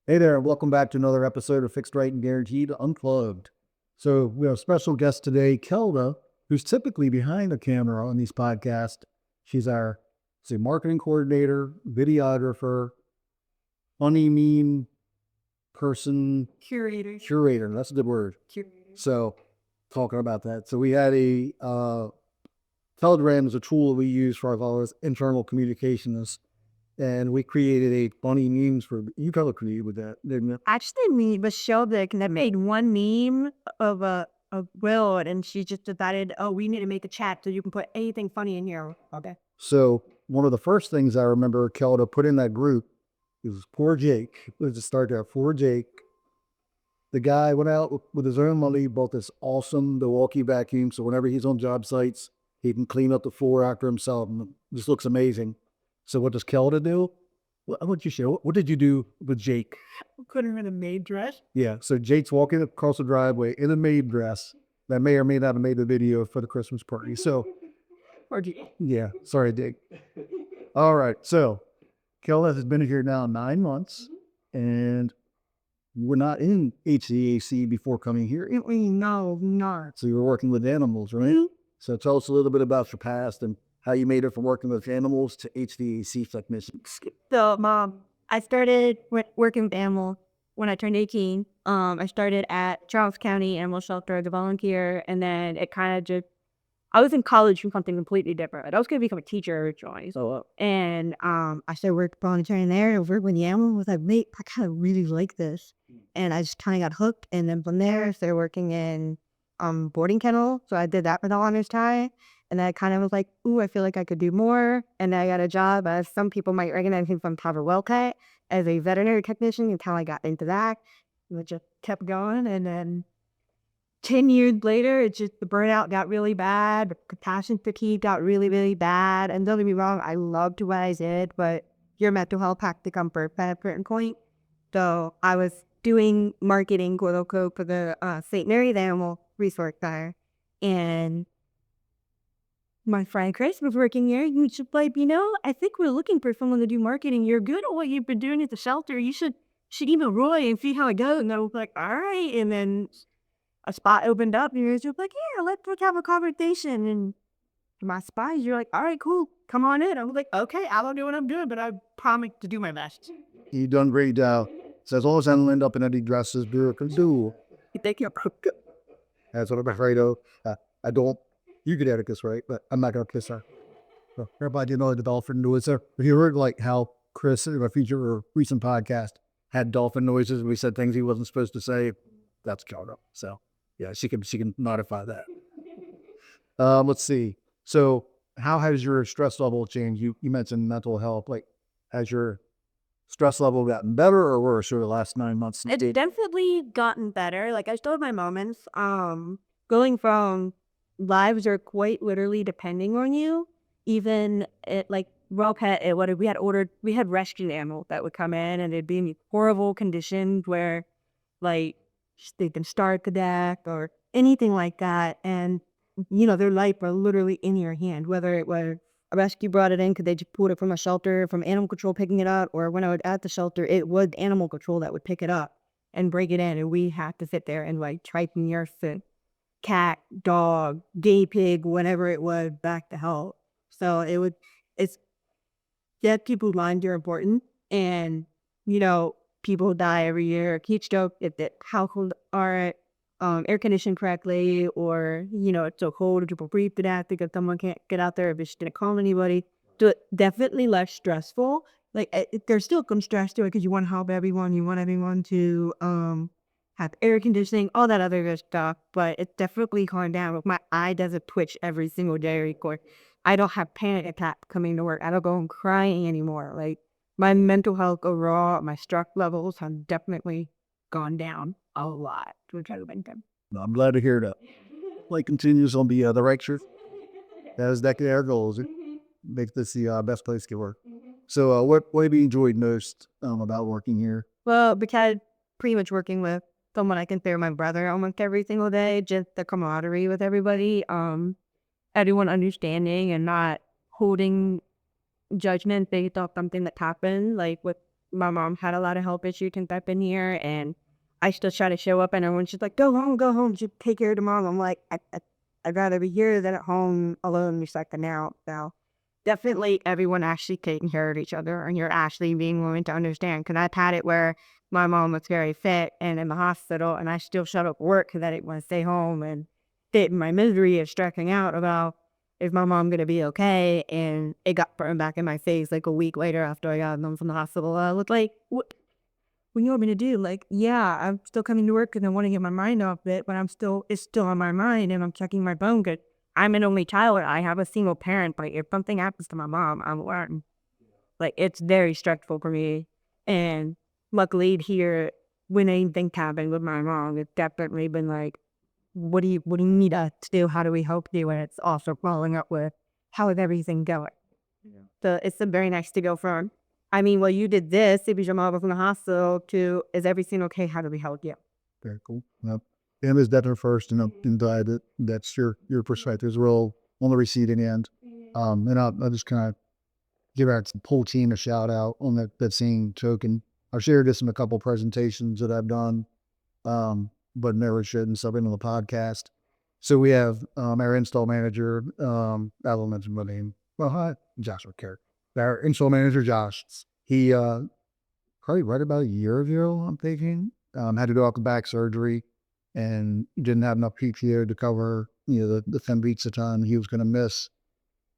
Hey there, and welcome back to another episode of Fixed Right and Guaranteed Unplugged. So we have a special guest today, Kelda, who's typically behind the camera on these podcasts. She's our marketing coordinator, videographer, funny meme person, Curator. curator. That's a good word. Curator. So talking about that. So we had a Telegram is a tool we use for our internal communications. And we created a funny memes for you color created with that, didn't you? Actually, me was Sheldrick, and I made one meme of a Will, and she just decided, oh, we need to make a chat so you can put anything funny in here. Okay. So one of the first things I remember Kelda put in that group was poor Jake. Let's just start there. Poor Jake. The guy went out with his own money, bought this awesome Milwaukee vacuum. So whenever he's on job sites, he can clean up the floor after himself. And this looks amazing. So what does Kelda do? Well, I want you to share. What did you do with Jake? Put her in a maid dress. Yeah. So Jake's walking across the driveway in a maid dress that may or may not have made the video for the Christmas party. So Or do you? yeah, sorry, Dick. All right. So Kelda has been here now 9 months, and we're not in HVAC before coming here. No, no. So you were working with animals, right? So tell us a little bit about your past and how you made it from working with animals to HVAC technician. So, Mom, I started working with animals when I turned 18. I started at Charles County Animal Shelter as a volunteer, and then it kind of just I was in college for something completely different. I was going to become a teacher originally. So And I started working volunteering there. I worked with the animals. I was like, mate, I kind of really like this. And I just kind of got hooked. And then from there, I started working in boarding kennel. So I did that for the longest time. And then I kind of was like, ooh, I feel like I could do more. And then I got a job, as some people might recognize me from Tower Wellcat, as a veterinary technician until I got into that. And it just kept going. And then 10 years later, it's just the burnout got really bad. The compassion fatigue got really, really bad. And don't get me wrong, I loved what I did, but your mental health had to come first at a certain point. So I was doing marketing, quote unquote, for the St. Mary's Animal Resource Center. And my friend Chris was working here. He was just like, I think we're looking for someone to do marketing. You're good at what you've been doing at the shelter. You should email Roy and see how it goes. And I was like, all right. And then a spot opened up, and you're just like, yeah, let's have a conversation. And my spies, you're like, all right, cool, come on in. I was like, okay, I don't know what I'm doing, but I promise to do my best. you done great, so as long as I don't end up in any dresses, do can do. Thank you. That's what I'm afraid of. I don't. You could edit this, right? But I'm not gonna kiss her. So everybody know the dolphin noise there. If you heard like how Chris in a future or recent podcast had dolphin noises and we said things he wasn't supposed to say, that's Kelda. So yeah, she can modify that. Let's see. So how has your stress level changed? You mentioned mental health. Like, has your stress level gotten better or worse over the last 9 months? It's definitely gotten better. Like, I still have my moments. Going from lives are quite literally depending on you. Even at like raw pet, we had rescue animals that would come in and they'd be in these horrible conditions where like they've been starved to death or anything like that. And, their life were literally in your hand, whether it was a rescue brought it in because they just pulled it from a shelter, from animal control picking it up, or when I was at the shelter, it was animal control that would pick it up and bring it in. And we had to sit there and like try to nurse it, cat, dog, guinea pig, whatever it was, back to health. So it's, yeah, people's lives are important. And, people die every year. Heat stroke, if the households aren't air conditioned correctly, or, it's so cold, people breathe to death because someone can't get out there if it's didn't call anybody. So it's definitely less stressful. Like, there's still some stress to it because you want to help everyone. You want everyone to have air conditioning, all that other good stuff. But it's definitely calmed down. My eye doesn't twitch every single day or record. I don't have panic attacks coming to work. I don't go home crying anymore. Like, my mental health overall, my stress levels have definitely gone down a lot, which I like them. I'm glad to hear that. Like continues on the direction. That is definitely our goals. Make this the best place to work. So what have you enjoyed most about working here? Well, because pretty much working with someone I consider my brother almost every single day, just the camaraderie with everybody, everyone understanding and not holding judgment based off something that happened. Like with my mom had a lot of health issues since I've been here, and I still try to show up, and everyone's just like, go home, just take care of the mom. I'm like, I'd rather be here than at home alone recycling out. So definitely everyone actually taking care of each other, and you're actually being willing to understand. Because I've had it where my mom was very fit and in the hospital, and I still showed up work because I didn't want to stay home and sit in my misery of stressing out about, is my mom gonna be okay? And it got burned back in my face like a week later after I got home from the hospital. I was like, what do you want me to do? Like, yeah, I'm still coming to work because I want to get my mind off it, but it's still on my mind, and I'm checking my phone because I'm an only child. I have a single parent, but if something happens to my mom, I'm learning. Like, it's very stressful for me. And luckily here, when anything happened with my mom, it's definitely been like, what do you need us to do? How do we help you? And it's also following up with, how is everything going? So it's been very nice to go from, I mean, well, you did this, it was your mom was in the hospital, to, is everything okay? How do we help you? Very cool. Yep. Him is definitely first, and glad that that's your perspective as well on the receiving end. And I'll just kind of give our whole team a shout out on that same token. I've shared this in a couple presentations that I've done, but never shared and stuff in on the podcast. So we have our install manager, I will mention my name. Well, hi, Josh will care. Our install manager, Josh, he probably right about a year ago, I'm thinking, had to go off the back surgery and didn't have enough PTO to cover, the 10 weeks of time he was going to miss.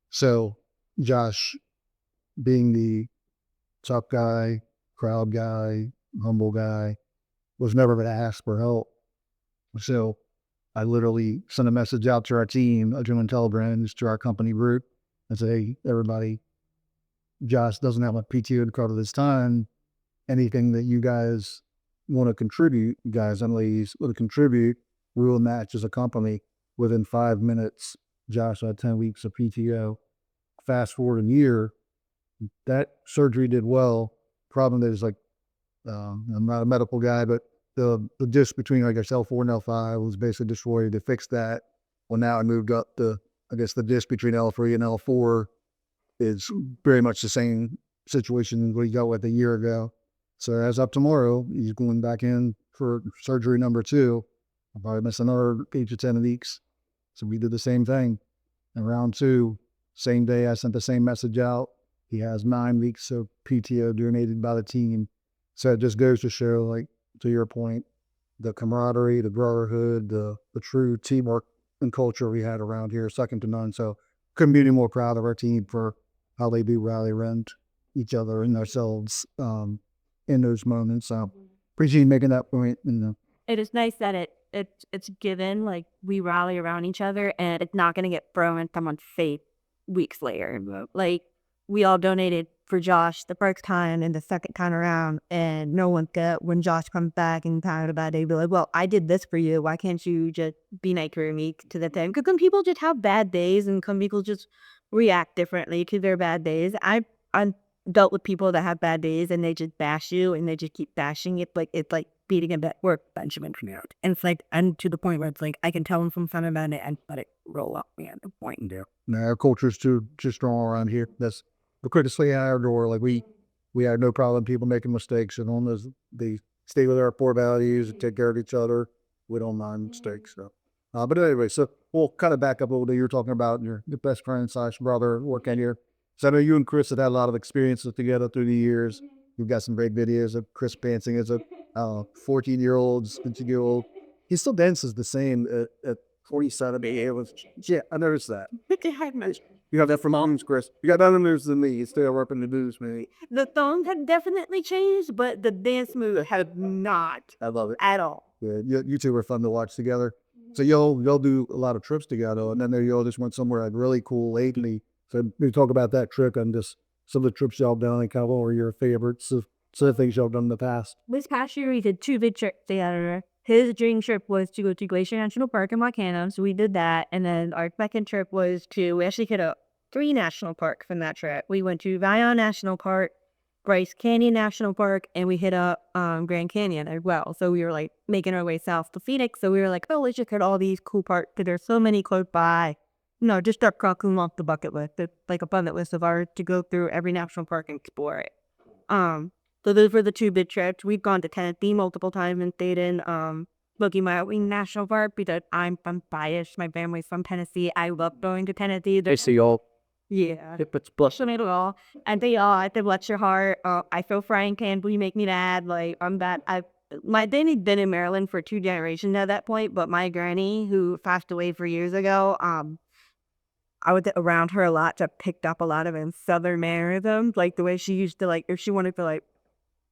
So Josh, being the tough guy, proud guy, humble guy, was never going to ask for help. So I literally sent a message out to our team, doing Telegrams, to our company group, and say, hey, everybody, Josh doesn't have a PTO to cover this time. Anything that you guys want to contribute, guys and ladies, want to contribute, we will match as a company. Within 5 minutes, Josh had 10 weeks of PTO. Fast forward a year, that surgery did well. Problem is, like, I'm not a medical guy, but the disc between, like, L4 and L5 was basically destroyed. They fixed that. Well, now I moved up the disc between L3 and L4 is very much the same situation we got with a year ago. So as of tomorrow, he's going back in for surgery number 2. I'll probably miss another 8 to 10 weeks. So we did the same thing. In round 2, same day, I sent the same message out. He has 9 weeks of PTO donated by the team. So it just goes to show, like, to your point, the camaraderie, the brotherhood, the true teamwork and culture we had around here, second to none. So couldn't be any more proud of our team for how they do rally around each other and ourselves in those moments. So appreciate you making that point. It is nice that it's given, like, we rally around each other, and it's not going to get thrown in someone's face weeks later. Like, we all donated for Josh the first time and the second time around, and no one's gonna, when Josh comes back and kind of a bad day, be like, well, I did this for you. Why can't you just be nice for me to the thing? Because some people just have bad days, and some people just react differently to their bad days. I dealt with people that have bad days, and they just bash you, and they just keep bashing it. Like, it's like beating a bad work Benjamin from out. And it's like, and to the point where it's like, I can tell them from front about it and let it roll up me at the point. Yeah. No, our culture's too strong around here. That's the critically at our door. Like, we have no problem people making mistakes, and long as they stay with our core values and take care of each other, we don't mind mistakes. So, but anyway, so we'll kind of back up a little bit. You're talking about your best friend / brother working here. So I know you and Chris have had a lot of experiences together through the years. You've got some great videos of Chris dancing as a 14-year-old, 15-year-old. He still dances the same at 47. Yeah, I noticed that. You have that from moms, Chris. You got better moves than me. You still working the moves, maybe. The songs have definitely changed, but the dance moves have not. I love it. At all. Yeah, you two are fun to watch together. So y'all do a lot of trips together, and then y'all just went somewhere like really cool lately. So we talk about that trip and just some of the trips y'all done and kind of what were your favorites of some of the things y'all done in the past. This past year, we did 2 big trips together. His dream trip was to go to Glacier National Park in Montana, so we did that. And then our second trip was we actually hit up 3 national parks from that trip. We went to Zion National Park, Bryce Canyon National Park, and we hit up Grand Canyon as well. So we were like making our way south to Phoenix. So we were like, oh, let's just hit all these cool parks because there's so many close by. No, just start crossing off the bucket list. It's like a bucket list of ours to go through every national park and explore it. So those were the two big trips. We've gone to Tennessee multiple times and stayed in Smoky Mountain National Park because I'm biased. My family's from Tennessee. I love going to Tennessee. They see y'all. Yeah. It's blushing. It all. And they all, I said, bless your heart. I feel frying pan, will you make me mad? Like, I'm that. My daddy'd been in Maryland for 2 generations at that point, but my granny, who passed away 4 years ago, I was around her a lot, so I picked up a lot of in Southern mannerisms, like the way she used to, like, if she wanted to, like,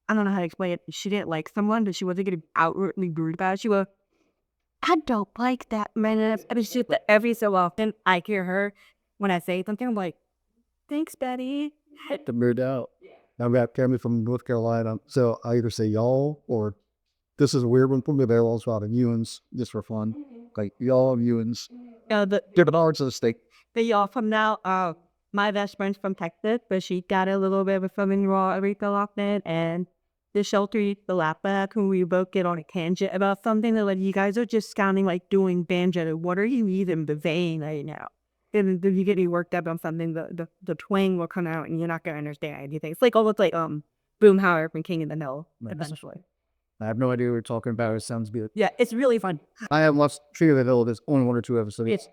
I don't know how to explain it. She didn't like someone, but she wasn't getting outwardly rude about it. She was, I don't like that man. And it's just that every so often I hear her when I say something, I'm like, thanks, Betty. The mood out. I've got family from North Carolina, so I either say y'all or this is a weird one for me. They're also out of Ewans just for fun. Like y'all of Ewans. Different parts of the state. The y'all from now, my best friend's from Texas, but she got a little bit of a Southern raw every so often. And the shelter used to laugh at when we both get on a tangent about something. They're like, you guys are just sounding like doing banjo. What are you even saying right now? And if you get worked up on something, the twang will come out and you're not going to understand anything. It's like almost like Boomhauer from King of the Hill, essentially. I have no idea what we're talking about. It sounds good. Yeah, it's really fun. I have watched King of the Hill. There's only 1 or 2 episodes. Yes.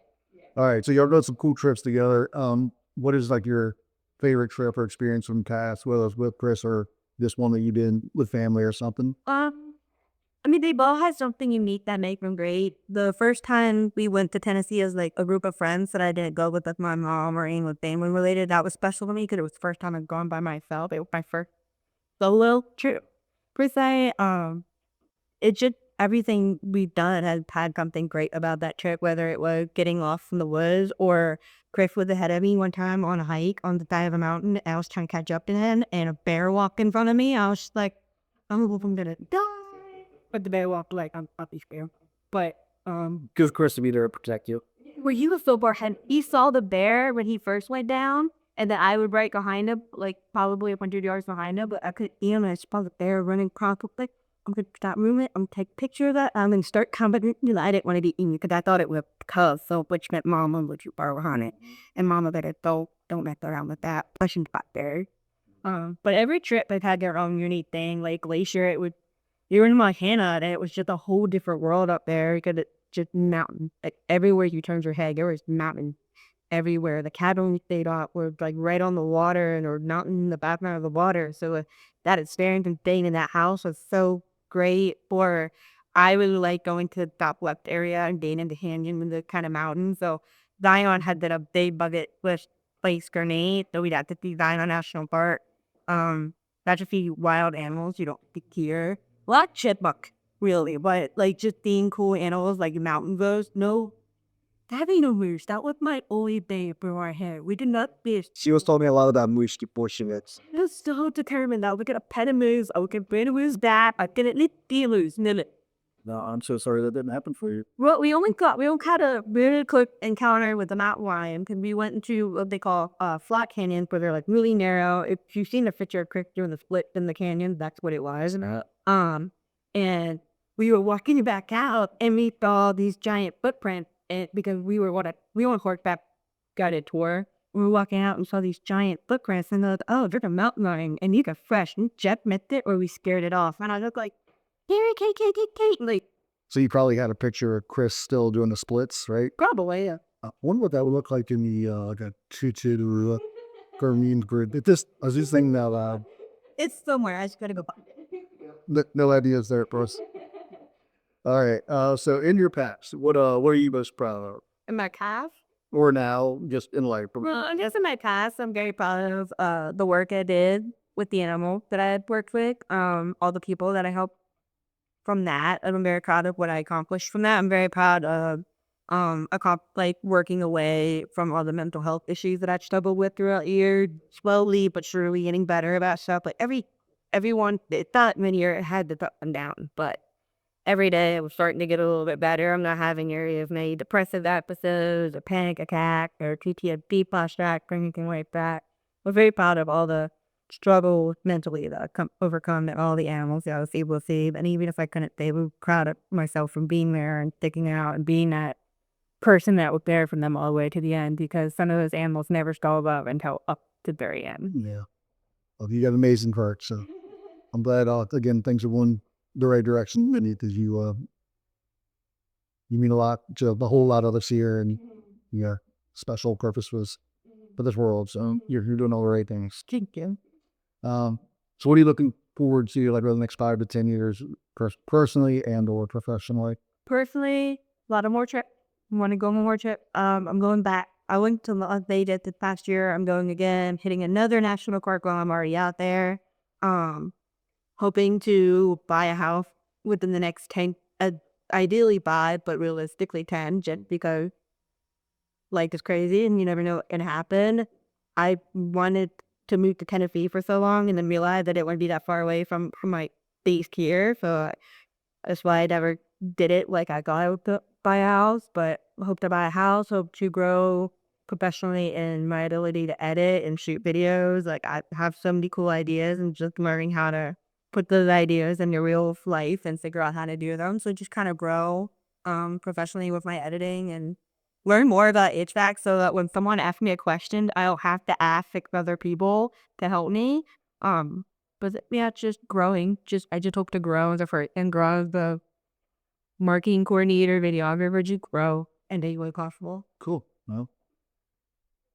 All right, so y'all done some cool trips together. What is like your favorite trip or experience from past, whether it's with Chris or this one that you did with family or something? I mean, they both had something unique that made them great. The first time we went to Tennessee as like a group of friends that I didn't go with my mom or anyone family related, that was special to me because it was the first time I'd gone by myself. It was my first solo trip per se. It just everything we've done has had something great about that trip, whether it was getting lost in the woods or Chris was ahead of me one time on a hike on the side of a mountain. And I was trying to catch up to him and a bear walked in front of me. I was just like, I'm gonna die. But the bear walked like, I'm not scared. But Good Chris to be there to protect you. were you a football head? He saw the bear when he first went down, and then I would right behind him, like probably 100 yards behind him, but I couldn't see him, and I saw the bear running across the place. I'm gonna stop moving. I'm gonna take a picture of that. I'm gonna start commenting. I didn't want to be eaten because I thought it was cuz, so which meant Mama would you borrow on it, and Mama better don't mess around with that. Pushing spot bear. But every trip they've had their own unique thing. Like Glacier, it would. You were in Montana, and it was just a whole different world up there because it's just mountain. Like everywhere you turned your head, there was mountain everywhere. The cabin we stayed at was like right on the water and or mountain in the background of the water. So that experience and staying in that house was so great. For I really like going to the top left area and being in the canyon with the kind of mountains. So Zion had that a big bucket list place grenade, so we'd have to see Zion National Park. That's a few wild animals you don't see here. A lot of chipmunk, really, but like just seeing cool animals like mountain goats. No, having no moose. That was my only thing for our hair. We did not fish. She was telling me a lot about moose portion. It's I was so determined that we could pet a moose. I could bring a moose back. I could at least see a moose. No. No, I'm so sorry that didn't happen for you. Well, we only had a really quick encounter with the mountain lion because we went into what they call flat canyons where they're like really narrow. If you've seen the picture of Crick doing the split in the canyon, that's what it was. And we were walking back out and we saw these giant footprints because we were on horseback guided tour. We were walking out and saw these giant footprints and they're like, oh, there's a mountain lion and these are fresh. And Jeff missed it or we scared it off. And I looked like, like, so you probably had a picture of Chris still doing the splits, right? probably, yeah. I wonder what that would look like in the like a tutu Garmin grid. It just I was just thinking that It's somewhere. I just gotta go find it. no ideas there, bros. All right. So in your past, what are you most proud of? In my calf? Or now, just in life? Well, I guess in my past, I'm very proud of the work I did with the animals that I had worked with, all the people that I helped from that. I'm very proud of what I accomplished from that. I'm very proud of working away from all the mental health issues that I struggled with throughout the year, slowly but surely getting better about stuff. Like everyone, it's not many years, it had the up and down, but every day I was starting to get a little bit better. I'm not having any of my depressive episodes or panic attack or PTSD flashback or anything like that. I'm very proud of all the struggle mentally that I overcome and all the animals that I was able to save. And even if I couldn't save, I'm proud of myself from being there and sticking out and being that person that was there from them all the way to the end, because some of those animals never saw above until up to the very end. Yeah. Well, you got amazing heart, so I'm glad, again, things are going the right direction. And you mean a lot to a whole lot of us here, and your special purpose was for this world. So you're doing all the right things. Thank you. So what are you looking forward to, like, over the next 5 to 10 years, personally and or professionally? Personally, a lot of more trip. Want to go on more trip. I'm going back. I went to Las Vegas this past year. I'm going again, hitting another national park while I'm already out there. Hoping to buy a house within the next 10, ideally 5, but realistically 10, just because life is crazy and you never know what can happen. I wanted to move to Tennessee for so long and then realized that it wouldn't be that far away from my base here. So that's why I never did it. Like, I got to buy a house, but hope to buy a house, hope to grow professionally in my ability to edit and shoot videos. Like, I have so many cool ideas and just learning how to put those ideas into real life and figure out how to do them. So just kind of grow professionally with my editing and learn more about HVAC so that when someone asks me a question, I don't have to ask 6 other people to help me. But yeah, just growing. I just hope to grow as a first and grow as the marketing coordinator, videographer, just grow in any way possible. Cool. Well,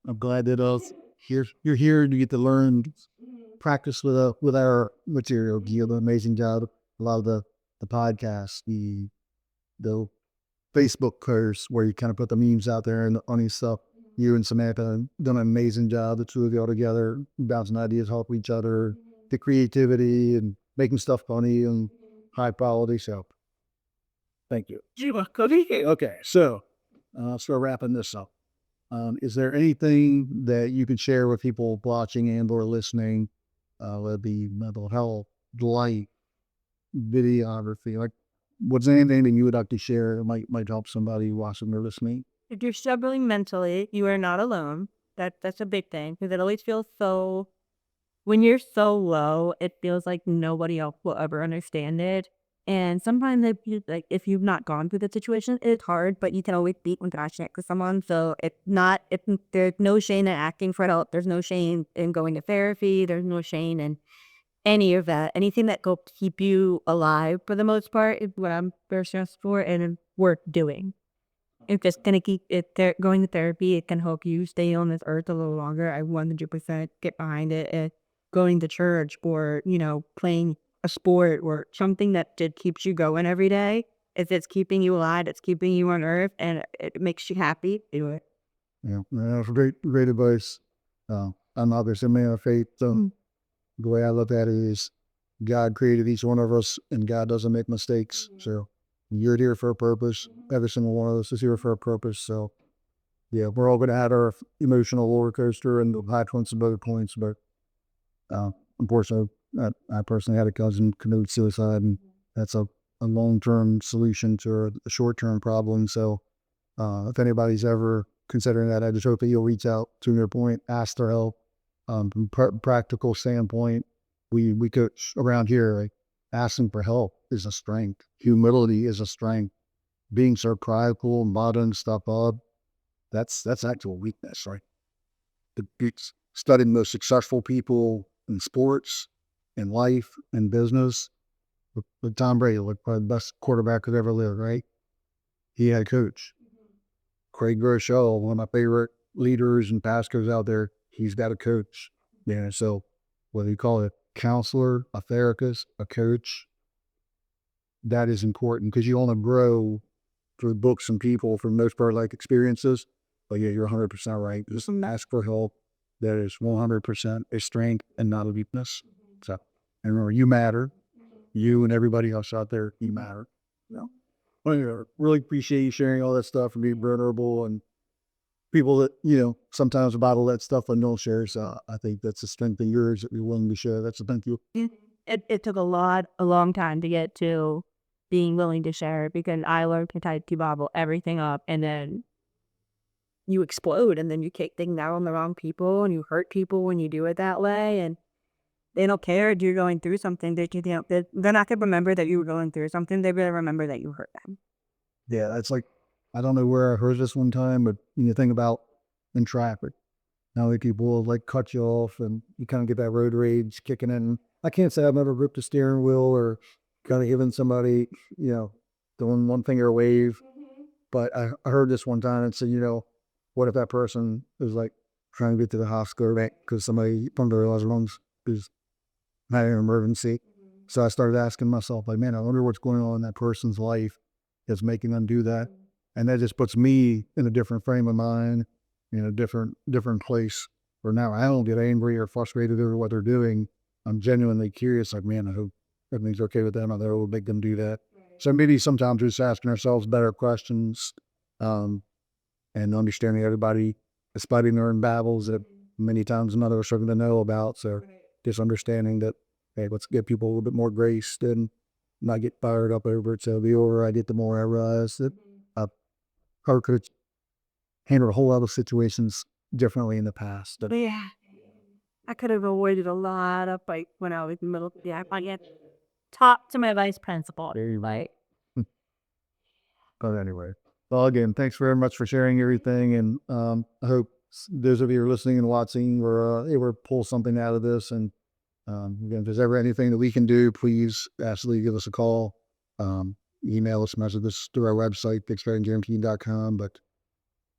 I'm glad that you're here to get to learn, practice with our material. You do an amazing job. A lot of the podcasts, the Facebook posts where you kind of put the memes out there and the funny stuff. You and Samantha done an amazing job. The two of you all together, bouncing ideas, help each other, the creativity and making stuff funny and high quality. So, thank you. Okay, so start wrapping this up. Is there anything that you could share with people watching and or listening, whether it be mental health, light, videography, like what's anything that you would like to share that might help somebody watching or listening? If you're struggling mentally, you are not alone. That's a big thing because it always feels so. When you're so low, it feels like nobody else will ever understand it. And sometimes if you've not gone through the situation, it's hard, but you can always be compassionate to someone. So there's no shame in asking for help. There's no shame in going to therapy. There's no shame in any of that. Anything that will keep you alive for the most part is what I'm very stressed for and worth doing. If it's gonna keep it going to therapy, it can help you stay on this earth a little longer. I 100% get behind it. And going to church or, playing a sport or something that just keeps you going every day. If it's keeping you alive, it's keeping you on earth and it makes you happy, do it. Yeah, that's great advice. I'm obviously a man of faith. So the way I look at it is God created each one of us and God doesn't make mistakes. So you're here for a purpose. Every single one of us is here for a purpose. So yeah, we're all going to have our emotional roller coaster and the high points and low points. But unfortunately, I personally had a cousin commit suicide, and that's a long-term solution to a short-term problem. So if anybody's ever considering that, I just hope that you'll reach out to your point, ask for help. From practical standpoint, we coach around here. Like, asking for help is a strength. Humility is a strength. Being surpriseful, mudding stuff up, that's actual weakness, right? Studying the most successful people in sports, in life, in business. With Tom Brady, probably the best quarterback who's ever lived, right? He had a coach. Craig Groeschel, one of my favorite leaders and pastors out there, he's got a coach. Yeah, so whether you call it a counselor, a therapist, a coach, that is important because you want to grow through books and people for the most part, like experiences. But yeah, you're 100% right. Just ask for help. That is 100% a strength and not a weakness. So, and remember, you matter. You and everybody else out there, you matter. No. Well, anyway, really appreciate you sharing all that stuff and being vulnerable and people that, sometimes bottle that stuff and don't share. So I think that's a strength of yours that you're willing to share. That's a thank you. It took a long time to get to being willing to share because I learned to bottle everything up and then you explode and then you kick things out on the wrong people and you hurt people when you do it that way and they don't care if you're going through something. They're not going to remember that you were going through something. They're going to remember that you hurt them. Yeah, that's like, I don't know where I heard this one time, but you think about in traffic, now people will cut you off and you kind of get that road rage kicking in. I can't say I've ever gripped a steering wheel or kind of given somebody, doing one finger wave. But I heard this one time and said, what if that person is like trying to get to the hospital because somebody from their loved ones is having an emergency. So I started asking myself, like, man, I wonder what's going on in that person's life that's making them do that. And that just puts me in a different frame of mind, in a different place where now I don't get angry or frustrated over what they're doing. I'm genuinely curious, like, man, I hope everything's okay with them. I know it will make them do that. So maybe sometimes we're just asking ourselves better questions, and understanding everybody is fighting their own battles that many times none of us are going to know about. So just understanding that, hey, let's give people a little bit more grace and not get fired up over it. So the older I get, the more I realize that I could have handled a whole lot of situations differently in the past. But yeah, I could have avoided a lot of fight when I was in middle. Yeah, I get talk to my vice principal. Like, But anyway, well, again, thanks very much for sharing everything. And I hope those of you who are listening and watching were able to pull something out of this. And again, if there's ever anything that we can do, please absolutely give us a call. Email us, message us through our website, fixedguarantee.com. But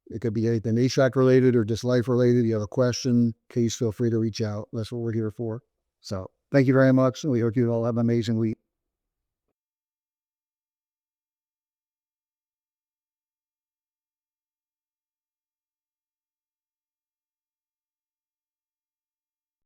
it could be anything HVAC related or just life related. You have a question, please feel free to reach out. That's what we're here for. So thank you very much. And we hope you all have an amazing week.